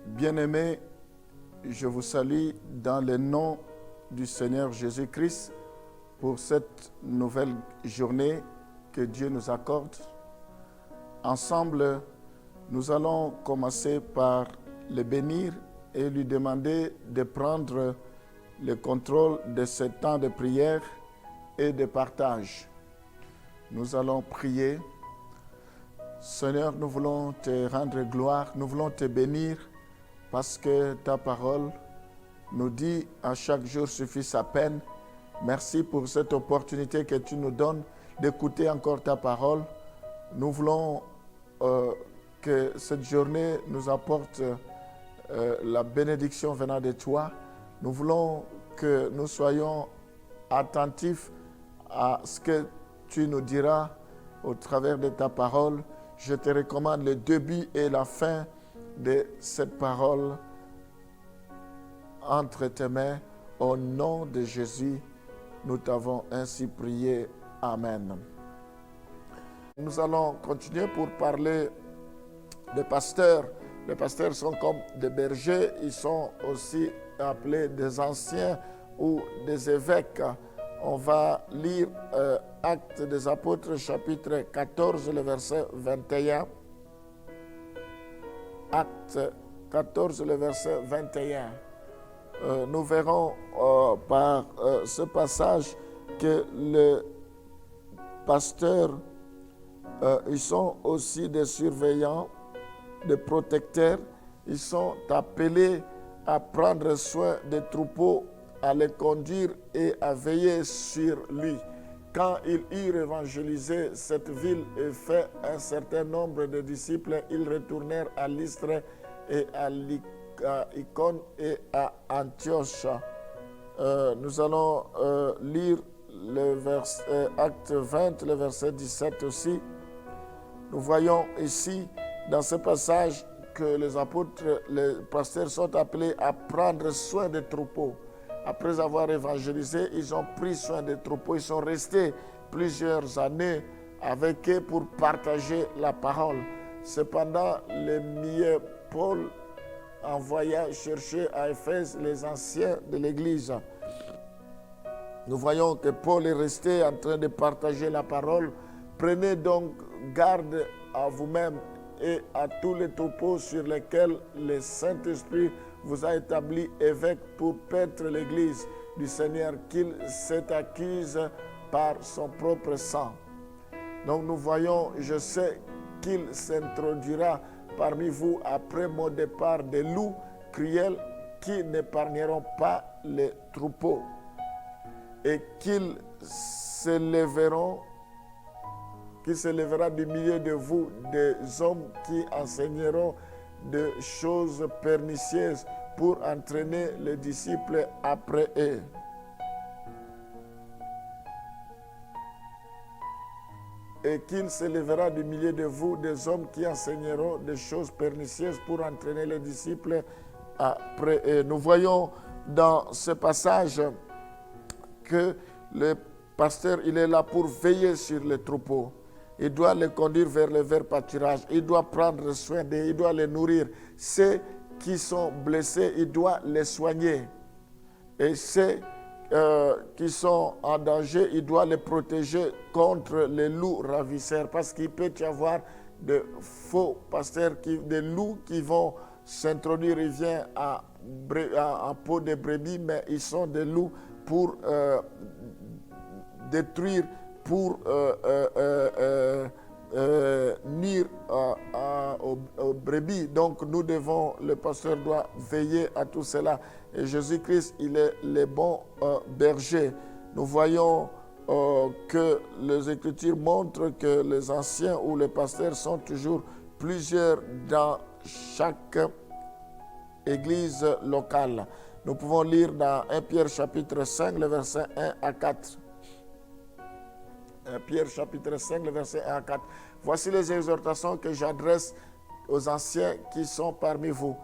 Bien-aimés, je vous salue dans le nom du Seigneur Jésus-Christ pour cette nouvelle journée que Dieu nous accorde. Ensemble, nous allons commencer par le bénir et lui demander de prendre le contrôle de ce temps de prière et de partage. Nous allons prier. Seigneur, nous voulons te rendre gloire, nous voulons te bénir parce que ta parole nous dit à chaque jour suffit sa peine. Merci pour cette opportunité que tu nous donnes d'écouter encore ta parole. Nous voulons que cette journée nous apporte la bénédiction venant de toi. Nous voulons que nous soyons attentifs à ce que tu nous diras au travers de ta parole. Je te recommande le début et la fin de cette parole entre tes mains. Au nom de Jésus, nous t'avons ainsi prié. Amen. Nous allons continuer pour parler des pasteurs. Les pasteurs sont comme des bergers. Ils sont aussi appelés des anciens ou des évêques. On va lire Actes des Apôtres, chapitre 14, le verset 21. Actes 14, le verset 21. Nous verrons par ce passage que les pasteurs, ils sont aussi des surveillants, des protecteurs. Ils sont appelés à prendre soin des troupeaux, à les conduire et à veiller sur lui. Quand ils eurent évangélisé cette ville et fait un certain nombre de disciples, ils retournèrent à Lystre et à Icône et à Antioche. Nous allons lire le acte 20, le verset 17 aussi. Nous voyons ici, dans ce passage, que les apôtres, les pasteurs sont appelés à prendre soin des troupeaux. Après avoir évangélisé, ils ont pris soin des troupeaux. Ils sont restés plusieurs années avec eux pour partager la parole. Cependant, le milieu Paul envoya chercher à Éphèse les anciens de l'Église. Nous voyons que Paul est resté en train de partager la parole. Prenez donc garde à vous-même et à tous les troupeaux sur lesquels le Saint-Esprit vous a établi évêque pour paître l'Église du Seigneur qu'il s'est acquise par son propre sang. Donc nous voyons, je sais qu'il s'introduira parmi vous après mon départ des loups cruels qui n'épargneront pas les troupeaux et qu'il s'élèvera du milieu de vous des hommes qui enseigneront de choses pernicieuses pour entraîner les disciples après eux. Et qu'il s'élèvera du milieu de vous des hommes qui enseigneront des choses pernicieuses pour entraîner les disciples après eux. Nous voyons dans ce passage que le pasteur, il est là pour veiller sur les troupeaux. Il doit les conduire vers le vert pâturage. Il doit prendre soin d'eux. Il doit les nourrir. Ceux qui sont blessés, il doit les soigner. Et ceux qui sont en danger, il doit les protéger contre les loups ravisseurs. Parce qu'il peut y avoir de faux pasteurs, des loups qui vont s'introduire. Ils viennent en peau de brebis, mais ils sont des loups pour détruire, pour nuire aux brebis. Donc nous devons, le pasteur doit veiller à tout cela. Et Jésus-Christ, il est le bon berger. Nous voyons que les Écritures montrent que les anciens ou les pasteurs sont toujours plusieurs dans chaque église locale. Nous pouvons lire dans 1 Pierre chapitre 5, le verset 1 à 4. 1 Pierre chapitre 5, le verset 1 à 4. Voici les exhortations que j'adresse aux anciens qui sont parmi vous.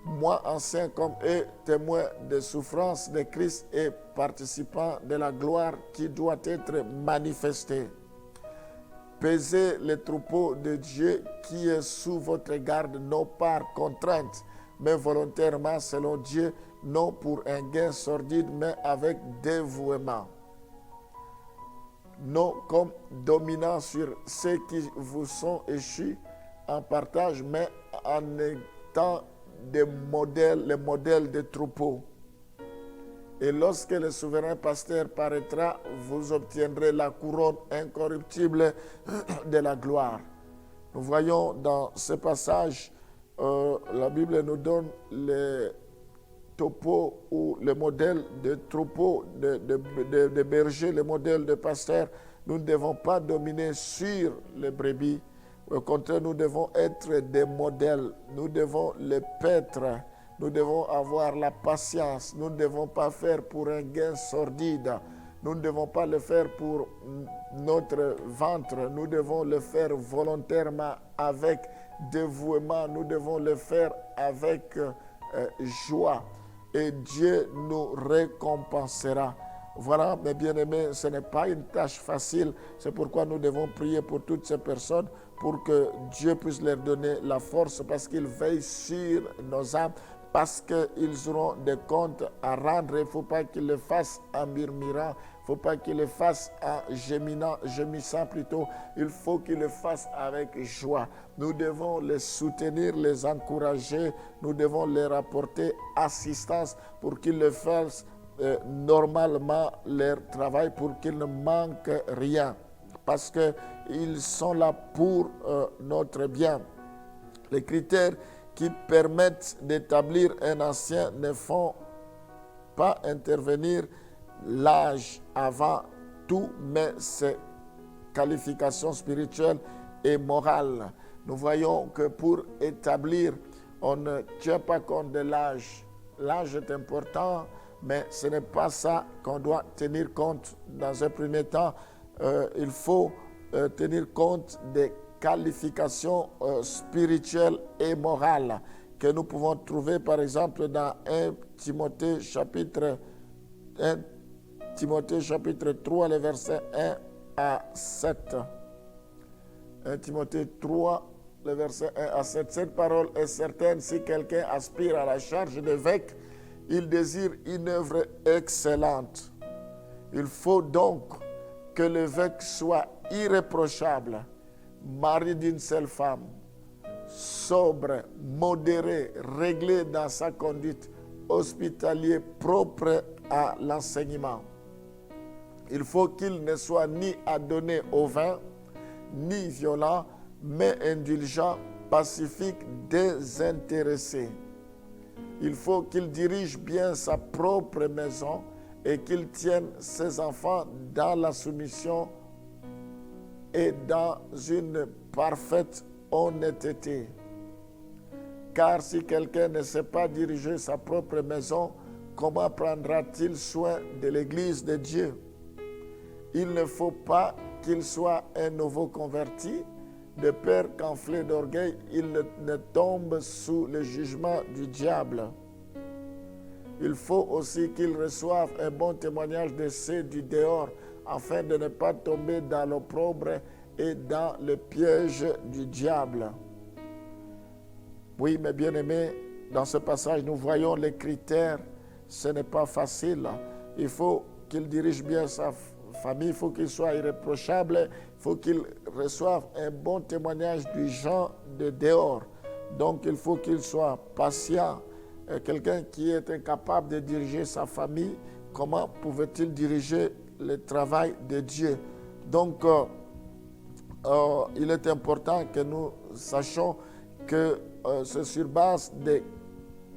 Moi, ancien comme eux, témoin des souffrances de Christ et participant de la gloire qui doit être manifestée. pesez les troupeaux de Dieu qui est sous votre garde, non par contrainte, mais volontairement selon Dieu, non pour un gain sordide, mais avec dévouement. Non comme dominant sur ceux qui vous sont échus en partage, mais en étant les modèles des troupeaux. Et lorsque le souverain pasteur paraîtra, vous obtiendrez la couronne incorruptible de la gloire. Nous voyons dans ce passage, la Bible nous donne les topos ou le modèle de troupeaux, de bergers, le modèle de pasteurs. Nous ne devons pas dominer sur les brebis. Au contraire, nous devons être des modèles. Nous devons les paître. Nous devons avoir la patience. Nous ne devons pas faire pour un gain sordide. Nous ne devons pas le faire pour notre ventre. Nous devons le faire volontairement, avec dévouement. Nous devons le faire avec joie. Et Dieu nous récompensera. Voilà, mes bien-aimés, ce n'est pas une tâche facile. C'est pourquoi nous devons prier pour toutes ces personnes, pour que Dieu puisse leur donner la force, parce qu'il veille sur nos âmes, parce qu'ils auront des comptes à rendre. Il ne faut pas qu'ils le fassent en murmurant, il ne faut pas qu'ils le fassent en gémissant plutôt. Il faut qu'ils le fassent avec joie. Nous devons les soutenir, les encourager, nous devons leur apporter assistance pour qu'ils le fassent normalement leur travail, pour qu'ils ne manquent rien, parce qu'ils sont là pour notre bien. Les critères qui permettent d'établir un ancien ne font pas intervenir l'âge avant tout, mais ses qualifications spirituelles et morales. Nous voyons que pour établir, on ne tient pas compte de l'âge. L'âge est important, mais ce n'est pas ça qu'on doit tenir compte. Dans un premier temps, il faut tenir compte des qualifications spirituelles et morales que nous pouvons trouver par exemple dans 1 Timothée chapitre 3, les versets 1 à 7. 1 Timothée 3, le verset 1 à 7. Cette parole est certaine: si quelqu'un aspire à la charge d'évêque, il désire une œuvre excellente. Il faut donc que l'évêque soit irréprochable, mari d'une seule femme, sobre, modéré, réglé dans sa conduite, hospitalier, propre à l'enseignement. Il faut qu'il ne soit ni adonné au vin, ni violent, mais indulgent, pacifique, désintéressé. Il faut qu'il dirige bien sa propre maison et qu'il tienne ses enfants dans la soumission et dans une parfaite honnêteté. Car si quelqu'un ne sait pas diriger sa propre maison, comment prendra-t-il soin de l'Église de Dieu? Il ne faut pas qu'il soit un nouveau converti, de peur qu'enflé d'orgueil, il ne tombe sous le jugement du diable. Il faut aussi qu'il reçoive un bon témoignage de ceux du dehors, afin de ne pas tomber dans l'opprobre et dans le piège du diable. Oui, mes bien-aimés, dans ce passage, nous voyons les critères. Ce n'est pas facile. Il faut qu'il dirige bien sa famille, il faut qu'il soit irréprochable, il faut qu'il reçoive un bon témoignage du gens de dehors. Donc, il faut qu'il soit patient. Quelqu'un qui est incapable de diriger sa famille, comment pouvait-il diriger le travail de Dieu? Donc, il est important que nous sachions que c'est sur base des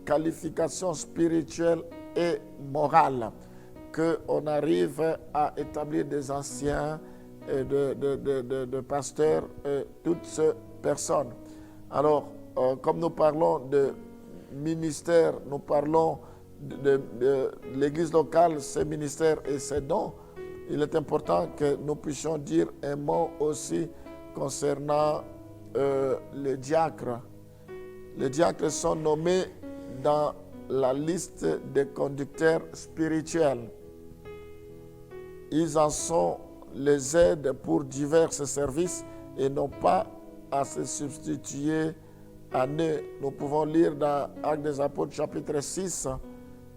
qualifications spirituelles et morales qu'on arrive à établir des anciens, de pasteurs, toutes ces personnes. Alors, comme nous parlons de ministère, nous parlons de l'Église locale, ses ministères et ses dons, il est important que nous puissions dire un mot aussi concernant les diacres. Les diacres sont nommés dans la liste des conducteurs spirituels. Ils en sont les aide pour divers services et n'ont pas à se substituer à eux. Nous pouvons lire dans Actes des Apôtres chapitre 6,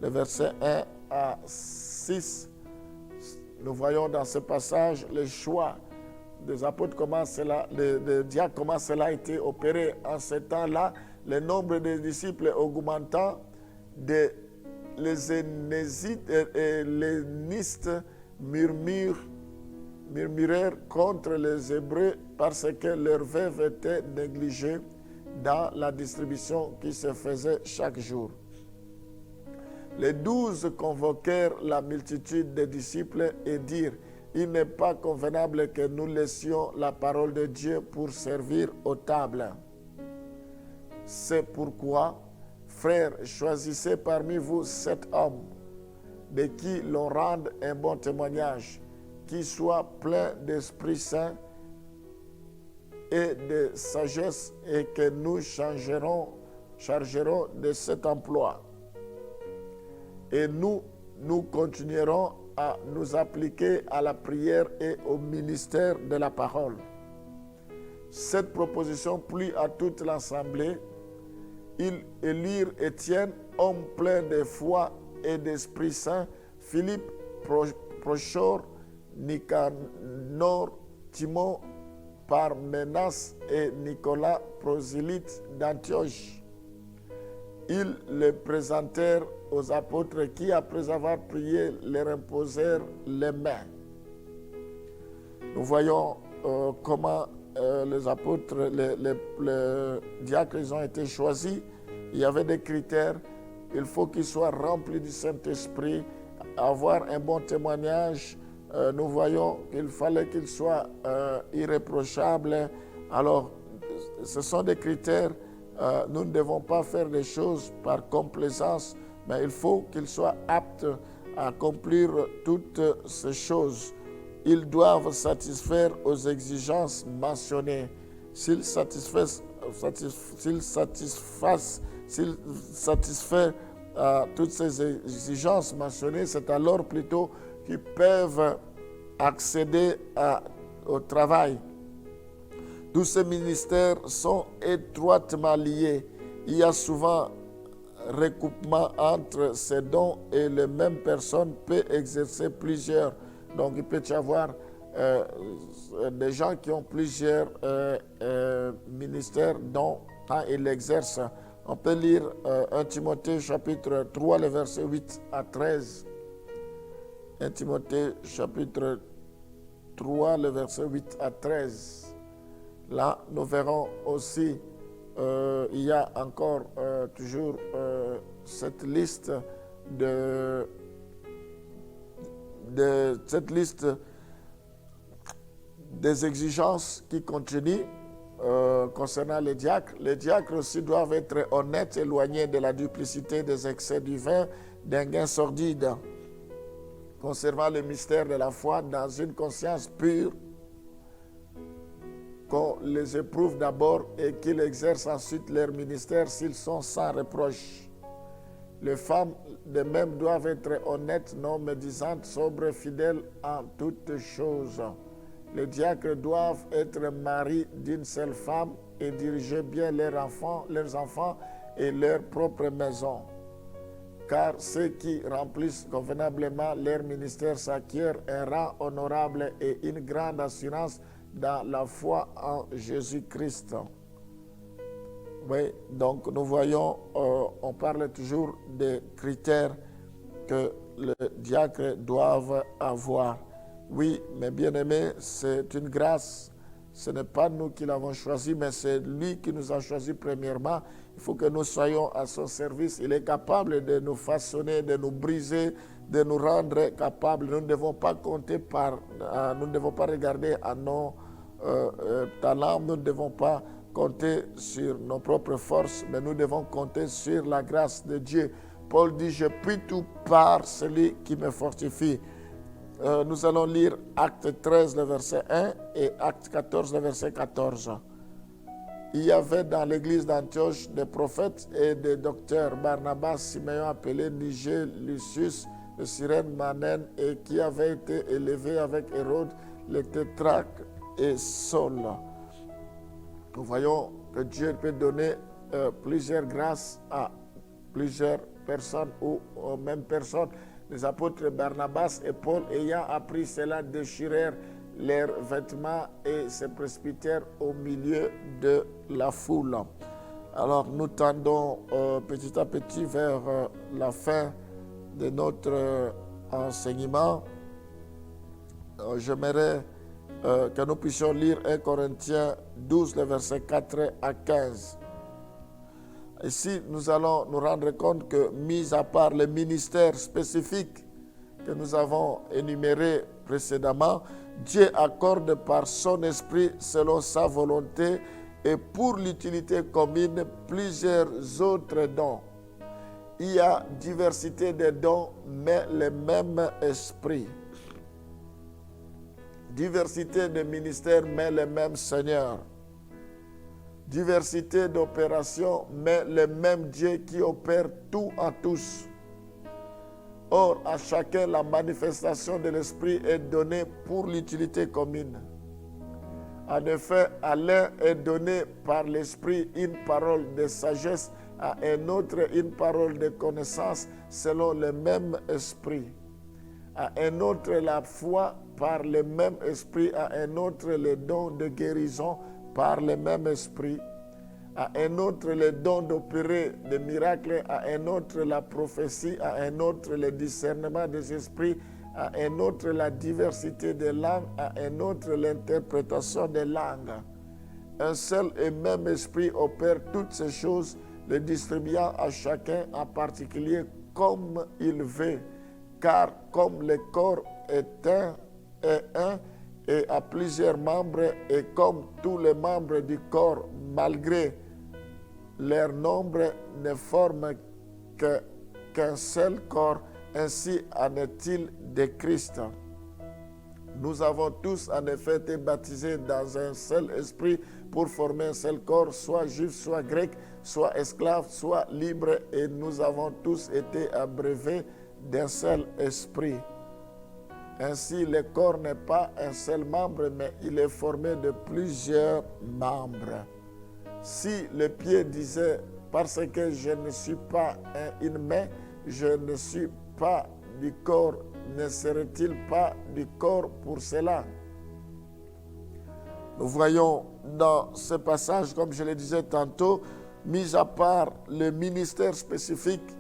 le verset 1 à 6. Nous voyons dans ce passage le choix des apôtres, comment cela, des diacres, comment cela a été opéré. En ce temps-là, le nombre de disciples augmentant, les Hénésites et les Nistes murmurèrent contre les Hébreux parce que leurs veuves étaient négligées dans la distribution qui se faisait chaque jour. Les 12 convoquèrent la multitude des disciples et dirent: il n'est pas convenable que nous laissions la parole de Dieu pour servir aux tables. C'est pourquoi, frères, choisissez parmi vous 7 hommes de qui l'on rende un bon témoignage, qui soient pleins d'Esprit Saint et de sagesse, et que nous chargerons de cet emploi. Et nous continuerons à nous appliquer à la prière et au ministère de la parole. Cette proposition plut à toute l'assemblée. Ils élirent Étienne, homme plein de foi et d'Esprit Saint, Philippe, Prochor, Nicanor, Timon, Parménas et Nicolas, prosélyte d'Antioche. Ils les présentèrent aux apôtres qui, après avoir prié, leur imposèrent les mains. Nous voyons comment les apôtres, les diacres, ils ont été choisis. Il y avait des critères. Il faut qu'ils soient remplis du Saint-Esprit, avoir un bon témoignage. Nous voyons qu'il fallait qu'ils soient irréprochables. Alors, ce sont des critères. Nous ne devons pas faire des choses par complaisance, mais il faut qu'ils soient aptes à accomplir toutes ces choses. Ils doivent satisfaire aux exigences mentionnées. S'ils satisfait toutes ces exigences mentionnées, c'est alors plutôt qu'ils peuvent accéder au travail. Tous ces ministères sont étroitement liés. Il y a souvent recoupement entre ces dons et les mêmes personnes peuvent exercer plusieurs. Donc il peut y avoir des gens qui ont plusieurs ministères dont ils l'exercent. On peut lire 1 Timothée chapitre 3, le verset 8 à 13. 1 Timothée chapitre 3, le verset 8 à 13. Là, nous verrons aussi, il y a encore toujours cette liste des exigences qui continuent concernant les diacres. Les diacres aussi doivent être honnêtes, éloignés de la duplicité, des excès du vin, d'un gain sordide, conservant le mystère de la foi dans une conscience pure, qu'on les éprouve d'abord et qu'ils exercent ensuite leur ministère s'ils sont sans reproche. Les femmes de même doivent être honnêtes, non médisantes, sobres, fidèles en toutes choses. Les diacres doivent être maris d'une seule femme et diriger bien leurs enfants et leur propre maison. Car ceux qui remplissent convenablement leur ministère s'acquièrent un rang honorable et une grande assurance dans la foi en Jésus-Christ. Oui, donc nous voyons, on parle toujours des critères que les diacres doivent avoir. Oui, mes bien-aimés, c'est une grâce. Ce n'est pas nous qui l'avons choisi, mais c'est lui qui nous a choisi premièrement. Il faut que nous soyons à son service. Il est capable de nous façonner, de nous briser, de nous rendre capables. Nous ne devons pas compter nous ne devons pas regarder à nos talents, nous ne devons pas compter sur nos propres forces, mais nous devons compter sur la grâce de Dieu. Paul dit: je puis tout par celui qui me fortifie. Nous allons lire Acte 13, le verset 1 et Acte 14, le verset 14. Il y avait dans l'église d'Antioche des prophètes et des docteurs, Barnabas, Simeon appelé Niger, Lucius, de Cyrène, Manène, et qui avait été élevé avec Hérode, les tétrarques et Saul. Nous voyons que Dieu peut donner plusieurs grâces à plusieurs personnes ou aux mêmes personnes. Les apôtres Barnabas et Paul, ayant appris cela, déchirèrent leurs vêtements et se précipitèrent au milieu de la foule. Alors nous tendons petit à petit vers la fin de notre enseignement. J'aimerais que nous puissions lire 1 Corinthiens 12, les versets 4 à 15. Ici, nous allons nous rendre compte que, mis à part les ministères spécifiques que nous avons énumérés précédemment, Dieu accorde par son esprit, selon sa volonté et pour l'utilité commune, plusieurs autres dons. Il y a diversité de dons, mais le même esprit. Diversité de ministères, mais le même Seigneur. Diversité d'opérations, mais le même Dieu qui opère tout en tous. Or, à chacun, la manifestation de l'Esprit est donnée pour l'utilité commune. En effet, à l'un est donné par l'Esprit une parole de sagesse, à un autre une parole de connaissance selon le même Esprit. À un autre la foi par le même Esprit, à un autre les dons de guérison par le même Esprit, à un autre les dons d'opérer des miracles, à un autre la prophétie, à un autre le discernement des esprits, à un autre la diversité des langues, à un autre l'interprétation des langues. Un seul et même esprit opère toutes ces choses, les distribuant à chacun en particulier comme il veut, car comme le corps est un et a plusieurs membres, et comme tous les membres du corps, malgré leur nombre, ne forment qu'un seul corps, ainsi en est-il de Christ. Nous avons tous en effet été baptisés dans un seul esprit pour former un seul corps, soit juif, soit grec, soit esclave, soit libre, et nous avons tous été abreuvés d'un seul esprit. Ainsi, le corps n'est pas un seul membre, mais il est formé de plusieurs membres. Si le pied disait, parce que je ne suis pas une main, je ne suis pas du corps, ne serait-il pas du corps pour cela? Nous voyons dans ce passage, comme je le disais tantôt, mis à part le ministère spécifique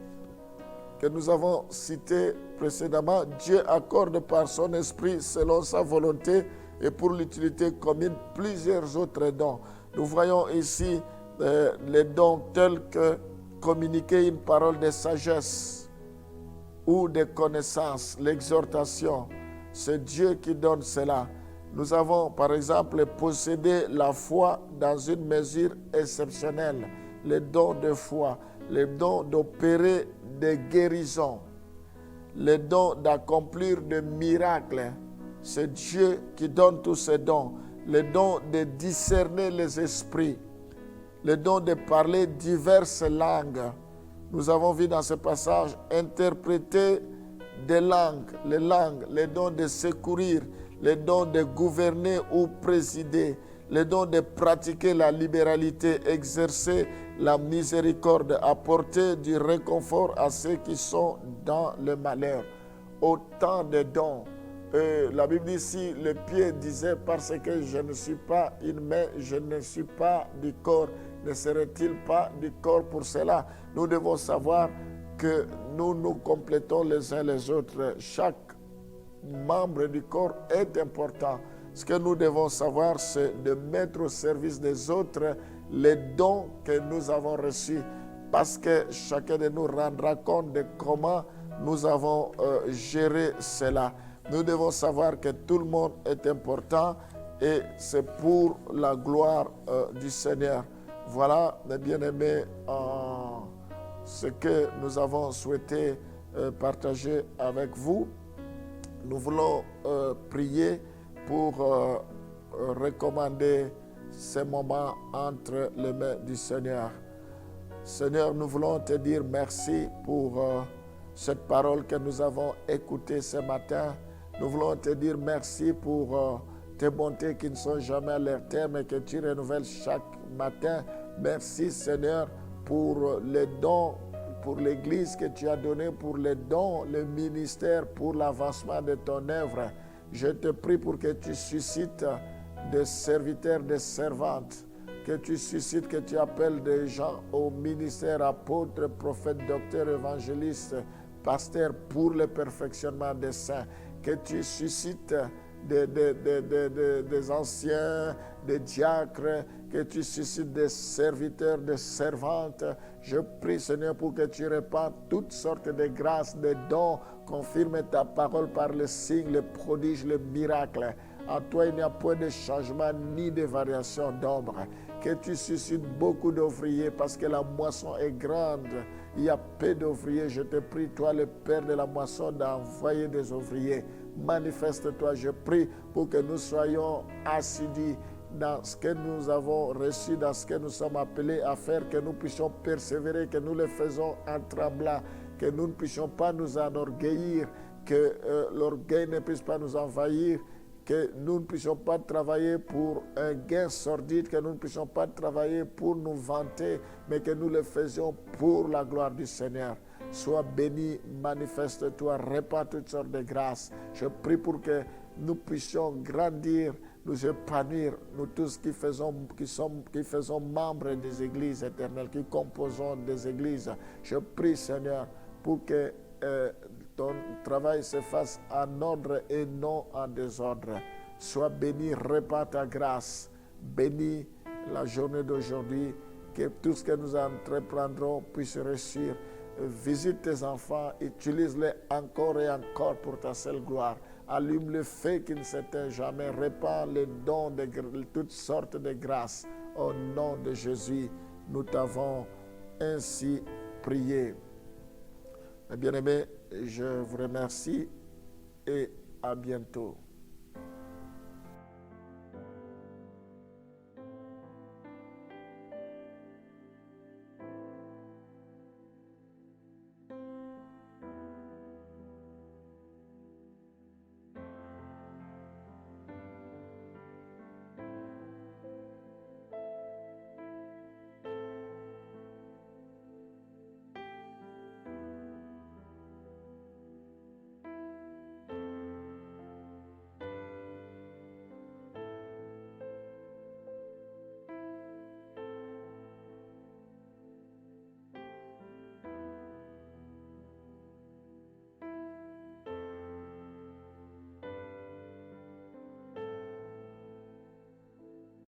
que nous avons cité précédemment, Dieu accorde par son esprit, selon sa volonté et pour l'utilité commune, plusieurs autres dons. Nous voyons ici les dons tels que communiquer une parole de sagesse ou de connaissance, l'exhortation. C'est Dieu qui donne cela. Nous avons par exemple possédé la foi dans une mesure exceptionnelle, les dons de foi, les dons d'opérer des guérisons, les dons d'accomplir des miracles. C'est Dieu qui donne tous ces dons. Les dons de discerner les esprits, les dons de parler diverses langues. Nous avons vu dans ce passage interpréter des langues, les dons de secourir, les dons de gouverner ou présider, les dons de pratiquer la libéralité, exercer la miséricorde, apporter du réconfort à ceux qui sont dans le malheur. Autant de dons. La Bible dit ici, le pied disait, parce que je ne suis pas une main, je ne suis pas du corps, ne serait-il pas du corps pour cela? Nous devons savoir que nous nous complétons les uns les autres. Chaque membre du corps est important. Ce que nous devons savoir, c'est de mettre au service des autres les dons que nous avons reçus, parce que chacun de nous rendra compte de comment nous avons géré cela. Nous devons savoir que tout le monde est important et c'est pour la gloire du Seigneur. Voilà, mes bien-aimés, ce que nous avons souhaité partager avec vous. Nous voulons prier pour recommander ces moments entre les mains du Seigneur. Seigneur, nous voulons te dire merci pour cette parole que nous avons écoutée ce matin. Nous voulons te dire merci pour tes bontés qui ne sont jamais à leur terme et que tu renouvelles chaque matin. Merci Seigneur pour les dons, pour l'Église que tu as donné, pour les dons, le ministère, pour l'avancement de ton œuvre. Je te prie pour que tu suscites des serviteurs, des servantes, que tu suscites, que tu appelles des gens au ministère, apôtres, prophètes, docteurs, évangélistes, pasteurs, pour le perfectionnement des saints, que tu suscites des anciens, des diacres, que tu suscites des serviteurs, des servantes. Je prie, Seigneur, pour que tu répandes toutes sortes de grâces, de dons, confirme ta parole par les signes, les prodiges, les miracles. En toi, il n'y a point de changement ni de variation d'ombre. Que tu suscites beaucoup d'ouvriers parce que la moisson est grande. Il y a peu d'ouvriers. Je te prie, toi, le Père de la moisson, d'envoyer des ouvriers. Manifeste-toi, je prie, pour que nous soyons assidus dans ce que nous avons reçu, dans ce que nous sommes appelés à faire, que nous puissions persévérer, que nous le faisons en tremblant, que nous ne puissions pas nous enorgueillir, que l'orgueil ne puisse pas nous envahir, que nous ne puissions pas travailler pour un gain sordide, que nous ne puissions pas travailler pour nous vanter, mais que nous le faisions pour la gloire du Seigneur. Sois béni, manifeste-toi, répands toutes sortes de grâces. Je prie pour que nous puissions grandir, nous épanouir, nous tous qui faisons membres des églises éternelles, qui composons des églises. Je prie, Seigneur, pour que ton travail se fasse en ordre et non en désordre. Sois béni, répands ta grâce. Bénis la journée d'aujourd'hui, que tout ce que nous entreprendrons puisse réussir. Visite tes enfants, utilise-les encore et encore pour ta seule gloire. Allume le feu qui ne s'éteint jamais. Répands les dons de toutes sortes de grâces. Au nom de Jésus, nous t'avons ainsi prié. Mes bien-aimés, je vous remercie et à bientôt.